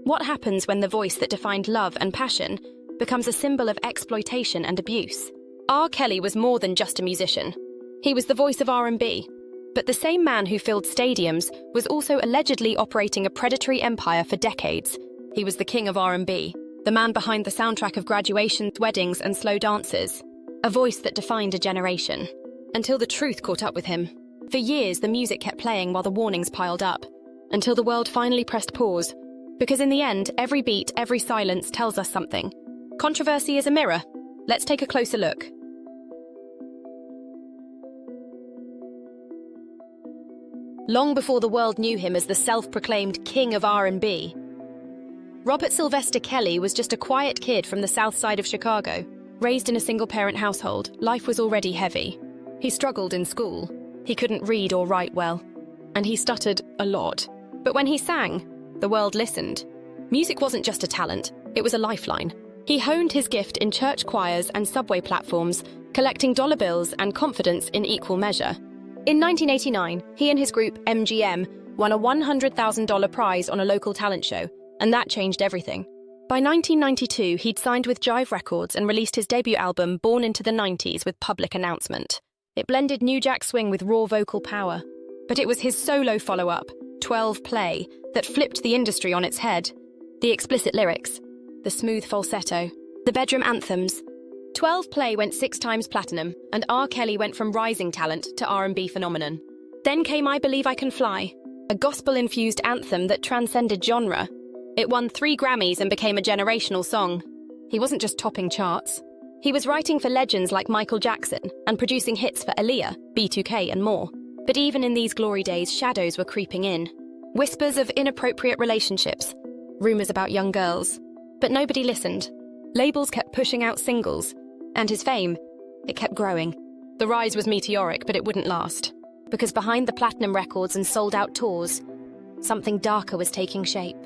What happens when the voice that defined love and passion becomes a symbol of exploitation and abuse? R. Kelly was more than just a musician. He was the voice of R&B. But the same man who filled stadiums was also allegedly operating a predatory empire for decades. He was the king of R&B, the man behind the soundtrack of graduations, weddings, and slow dances. A voice that defined a generation. Until the truth caught up with him. For years, the music kept playing while the warnings piled up. Until the world finally pressed pause. Because in the end, every beat, every silence tells us something. Controversy is a mirror. Let's take a closer look. Long before the world knew him as the self-proclaimed king of R&B, Robert Sylvester Kelly was just a quiet kid from the south side of Chicago. Raised in a single-parent household, life was already heavy. He struggled in school. He couldn't read or write well. And he stuttered a lot. But when he sang, the world listened. Music wasn't just a talent, it was a lifeline. He honed his gift in church choirs and subway platforms, collecting dollar bills and confidence in equal measure. In 1989, he and his group, MGM, won a $100,000 prize on a local talent show, and that changed everything. By 1992, he'd signed with Jive Records and released his debut album, Born into the 90s, with public announcement. It blended New Jack Swing with raw vocal power. But it was his solo follow-up, 12 Play, that flipped the industry on its head. The explicit lyrics, the smooth falsetto, the bedroom anthems. 12 Play went 6 times platinum, and R. Kelly went from rising talent to R&B phenomenon. Then came I Believe I Can Fly, a gospel-infused anthem that transcended genre. It won 3 Grammys and became a generational song. He wasn't just topping charts. He was writing for legends like Michael Jackson and producing hits for Aaliyah, B2K, and more. But even in these glory days, shadows were creeping in. Whispers of inappropriate relationships, rumors about young girls. But nobody listened. Labels kept pushing out singles. And his fame, it kept growing. The rise was meteoric, but it wouldn't last. Because behind the platinum records and sold-out tours, something darker was taking shape.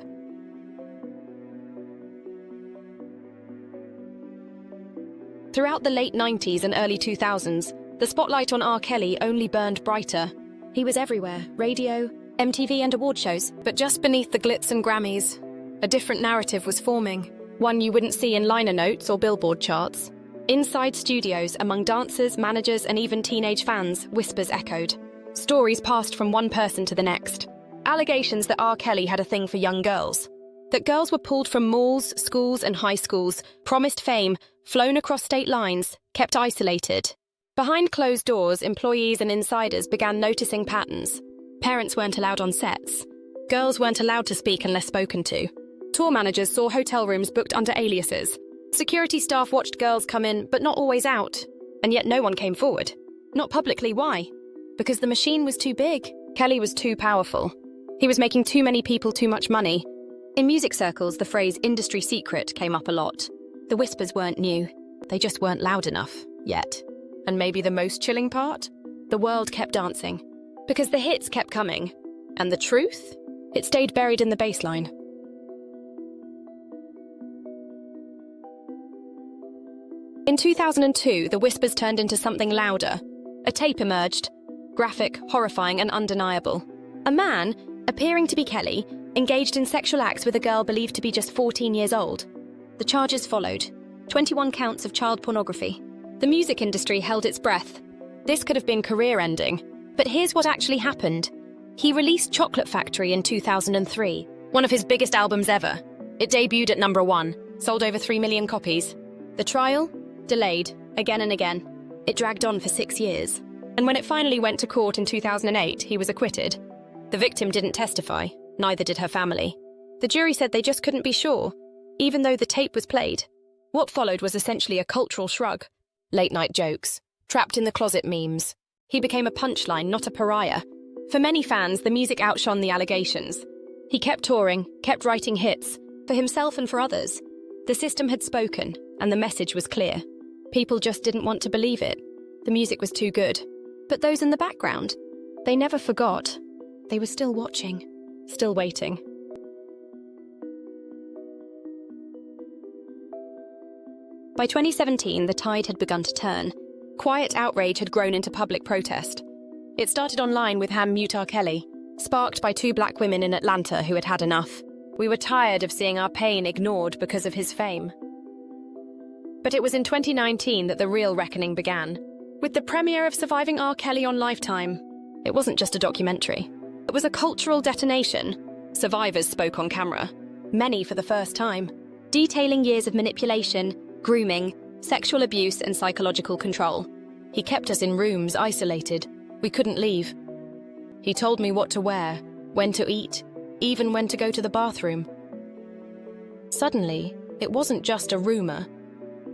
Throughout the late 90s and early 2000s, the spotlight on R. Kelly only burned brighter. He was everywhere, radio, MTV and award shows. But just beneath the glitz and Grammys, a different narrative was forming. One you wouldn't see in liner notes or Billboard charts. Inside studios, among dancers, managers, and even teenage fans, whispers echoed. Stories passed from one person to the next. Allegations that R. Kelly had a thing for young girls. That girls were pulled from malls, schools, and high schools, promised fame, flown across state lines, kept isolated. Behind closed doors, employees and insiders began noticing patterns. Parents weren't allowed on sets. Girls weren't allowed to speak unless spoken to. Tour managers saw hotel rooms booked under aliases. Security staff watched girls come in, but not always out. And yet no one came forward. Not publicly. Why? Because the machine was too big. Kelly was too powerful. He was making too many people too much money. In music circles, the phrase industry secret came up a lot. The whispers weren't new. They just weren't loud enough, yet. And maybe the most chilling part? The world kept dancing. Because the hits kept coming. And the truth? It stayed buried in the baseline. In 2002, the whispers turned into something louder. A tape emerged. Graphic, horrifying, and undeniable. A man, appearing to be Kelly, engaged in sexual acts with a girl believed to be just 14 years old. The charges followed. 21 counts of child pornography. The music industry held its breath. This could have been career-ending. But here's what actually happened. He released Chocolate Factory in 2003, one of his biggest albums ever. It debuted at #1, sold over 3 million copies. The trial? Delayed, again and again. It dragged on for 6 years. And when it finally went to court in 2008, he was acquitted. The victim didn't testify, neither did her family. The jury said they just couldn't be sure, even though the tape was played. What followed was essentially a cultural shrug. Late-night jokes, trapped in the closet memes. He became a punchline, not a pariah. For many fans, the music outshone the allegations. He kept touring, kept writing hits, for himself and for others. The system had spoken, and the message was clear. People just didn't want to believe it. The music was too good. But those in the background, they never forgot. They were still watching, still waiting. By 2017, the tide had begun to turn. Quiet outrage had grown into public protest. It started online with Mute R. Kelly, sparked by 2 black women in Atlanta who had had enough. We were tired of seeing our pain ignored because of his fame. But it was in 2019 that the real reckoning began, with the premiere of Surviving R. Kelly on Lifetime. It wasn't just a documentary. It was a cultural detonation. Survivors spoke on camera, many for the first time, detailing years of manipulation, grooming, sexual abuse, and psychological control. He kept us in rooms, isolated. We couldn't leave. He told me what to wear, when to eat, even when to go to the bathroom. Suddenly, it wasn't just a rumor.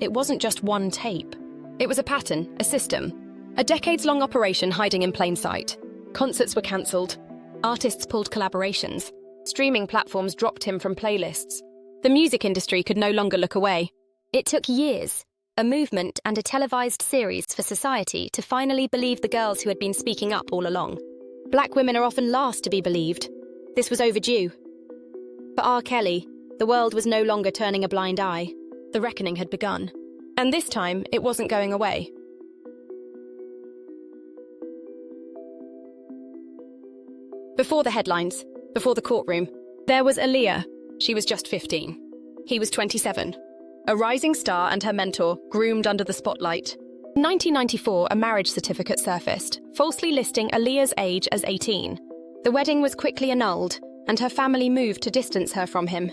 It wasn't just one tape. It was a pattern, a system, a decades-long operation hiding in plain sight. Concerts were cancelled. Artists pulled collaborations. Streaming platforms dropped him from playlists. The music industry could no longer look away. It took years, a movement and a televised series for society to finally believe the girls who had been speaking up all along. Black women are often last to be believed. This was overdue. For R. Kelly, the world was no longer turning a blind eye. The reckoning had begun. And this time, it wasn't going away. Before the headlines, before the courtroom, there was Aaliyah. She was just 15. He was 27. A rising star and her mentor, groomed under the spotlight. In 1994, a marriage certificate surfaced, falsely listing Aaliyah's age as 18. The wedding was quickly annulled, and her family moved to distance her from him.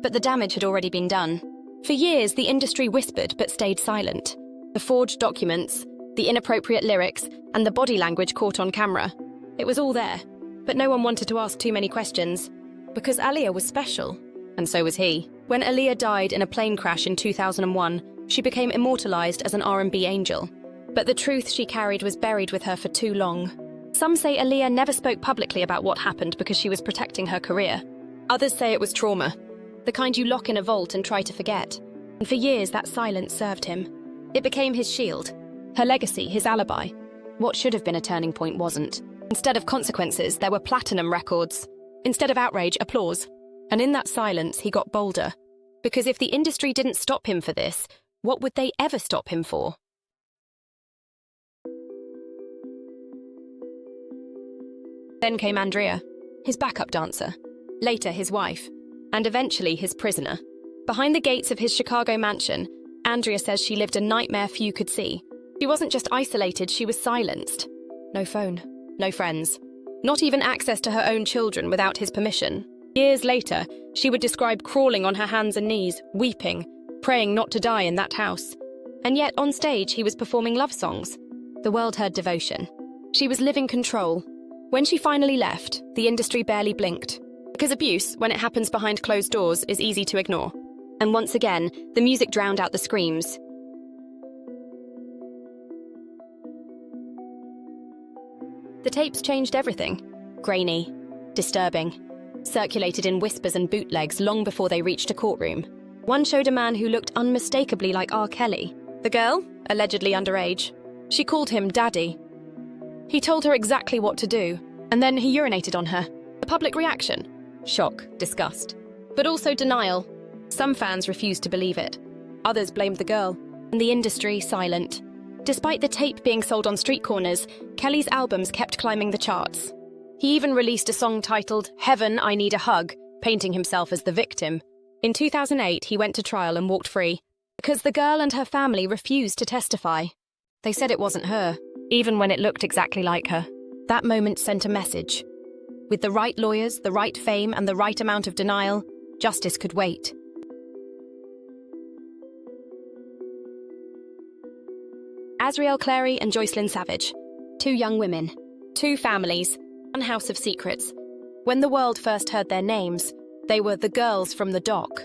But the damage had already been done. For years, the industry whispered but stayed silent. The forged documents, the inappropriate lyrics, and the body language caught on camera. It was all there, but no one wanted to ask too many questions. Because Aaliyah was special, and so was he. When Aaliyah died in a plane crash in 2001, she became immortalized as an R&B angel. But the truth she carried was buried with her for too long. Some say Aaliyah never spoke publicly about what happened because she was protecting her career. Others say it was trauma, the kind you lock in a vault and try to forget. And for years, that silence served him. It became his shield, her legacy, his alibi. What should have been a turning point wasn't. Instead of consequences, there were platinum records. Instead of outrage, applause. And in that silence, he got bolder. Because if the industry didn't stop him for this, what would they ever stop him for? Then came Andrea, his backup dancer. Later, his wife. And eventually, his prisoner. Behind the gates of his Chicago mansion, Andrea says she lived a nightmare few could see. She wasn't just isolated, she was silenced. No phone, no friends. Not even access to her own children without his permission. Years later, she would describe crawling on her hands and knees, weeping, praying not to die in that house. And yet, on stage, he was performing love songs. The world heard devotion. She was living control. When she finally left, the industry barely blinked. Because abuse, when it happens behind closed doors, is easy to ignore. And once again, the music drowned out the screams. The tapes changed everything. Grainy, disturbing, circulated in whispers and bootlegs long before they reached a courtroom. One showed a man who looked unmistakably like R. Kelly. The girl, allegedly underage, she called him Daddy. He told her exactly what to do, and then he urinated on her. The public reaction? Shock, disgust, but also denial. Some fans refused to believe it. Others blamed the girl, and the industry silent. Despite the tape being sold on street corners, Kelly's albums kept climbing the charts. He even released a song titled Heaven, I Need a Hug, painting himself as the victim. In 2008, he went to trial and walked free, because the girl and her family refused to testify. They said it wasn't her, even when it looked exactly like her. That moment sent a message. With the right lawyers, the right fame, and the right amount of denial, justice could wait. Azriel Clary and Joycelyn Savage. Two young women. Two families. One house of secrets. When the world first heard their names, they were the girls from the dock.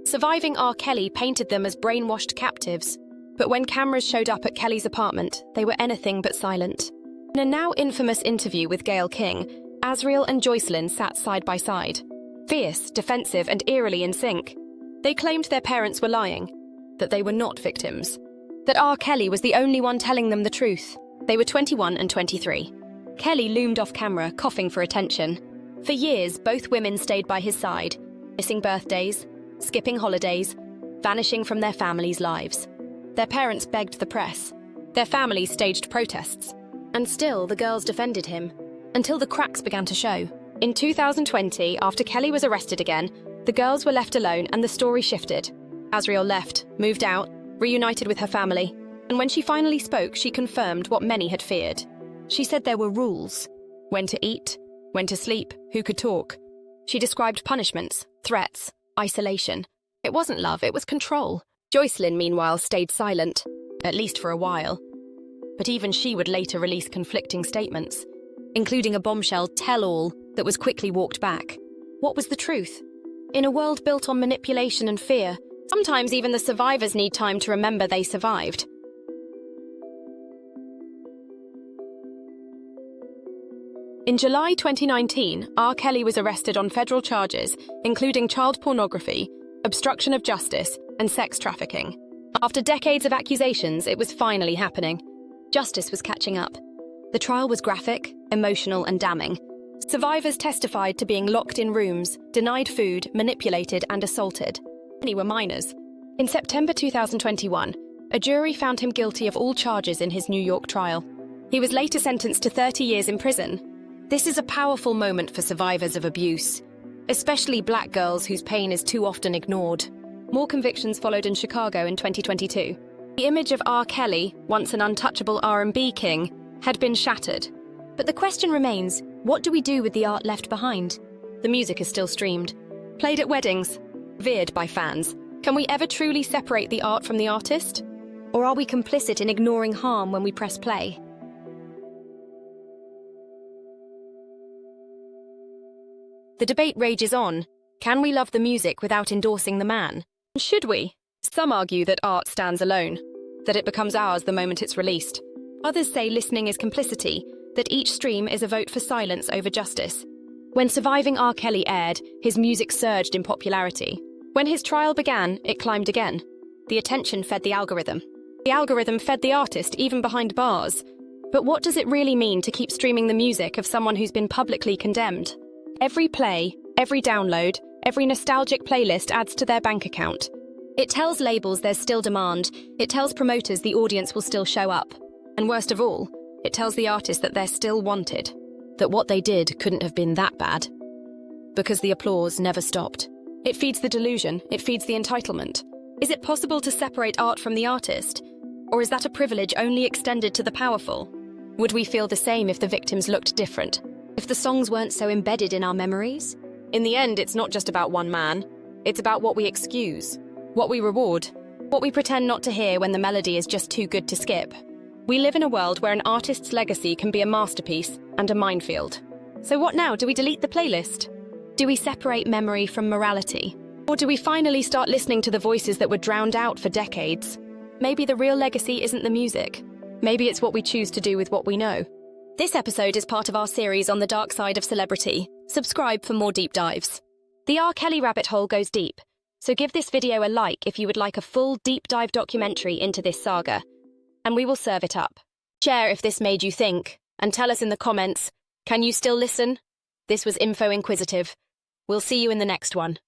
Surviving R. Kelly painted them as brainwashed captives, but when cameras showed up at Kelly's apartment, they were anything but silent. In a now infamous interview with Gayle King, Azriel and Joycelyn sat side by side. Fierce, defensive, and eerily in sync. They claimed their parents were lying, that they were not victims, that R. Kelly was the only one telling them the truth. They were 21 and 23. Kelly loomed off camera, coughing for attention. For years, both women stayed by his side, missing birthdays, skipping holidays, vanishing from their families' lives. Their parents begged the press. Their families staged protests. And still, the girls defended him, until the cracks began to show. In 2020, after Kelly was arrested again, the girls were left alone and the story shifted. Asriel left, moved out, reunited with her family, and when she finally spoke, she confirmed what many had feared. She said there were rules: when to eat, when to sleep, who could talk. She described punishments, threats, isolation. It wasn't love, it was control. Joycelyn, meanwhile, stayed silent, at least for a while. But even she would later release conflicting statements, including a bombshell tell-all that was quickly walked back. What was the truth? In a world built on manipulation and fear, sometimes even the survivors need time to remember they survived. In July 2019, R. Kelly was arrested on federal charges, including child pornography, obstruction of justice, and sex trafficking. After decades of accusations, it was finally happening. Justice was catching up. The trial was graphic, emotional, and damning. Survivors testified to being locked in rooms, denied food, manipulated, and assaulted. Many were minors. In September 2021, a jury found him guilty of all charges in his New York trial. He was later sentenced to 30 years in prison. This is a powerful moment for survivors of abuse, especially Black girls whose pain is too often ignored. More convictions followed in Chicago in 2022. The image of R. Kelly, once an untouchable R&B king, had been shattered. But the question remains, what do we do with the art left behind? The music is still streamed, played at weddings, revered by fans. Can we ever truly separate the art from the artist? Or are we complicit in ignoring harm when we press play? The debate rages on. Can we love the music without endorsing the man? Should we? Some argue that art stands alone, that it becomes ours the moment it's released. Others say listening is complicity, that each stream is a vote for silence over justice. When Surviving R. Kelly aired, his music surged in popularity. When his trial began, it climbed again. The attention fed the algorithm. The algorithm fed the artist, even behind bars. But what does it really mean to keep streaming the music of someone who's been publicly condemned? Every play, every download, every nostalgic playlist adds to their bank account. It tells labels there's still demand. It tells promoters the audience will still show up. And worst of all, it tells the artist that they're still wanted. That what they did couldn't have been that bad. Because the applause never stopped. It feeds the delusion. It feeds the entitlement. Is it possible to separate art from the artist? Or is that a privilege only extended to the powerful? Would we feel the same if the victims looked different? If the songs weren't so embedded in our memories? In the end, it's not just about one man. It's about what we excuse, what we reward, what we pretend not to hear when the melody is just too good to skip. We live in a world where an artist's legacy can be a masterpiece and a minefield. So what now? Do we delete the playlist? Do we separate memory from morality? Or do we finally start listening to the voices that were drowned out for decades? Maybe the real legacy isn't the music. Maybe it's what we choose to do with what we know. This episode is part of our series on the dark side of celebrity. Subscribe for more deep dives. The R. Kelly rabbit hole goes deep, so give this video a like if you would like a full deep dive documentary into this saga, and we will serve it up. Share if this made you think, and tell us in the comments, can you still listen? This was Info Inquisitive. We'll see you in the next one.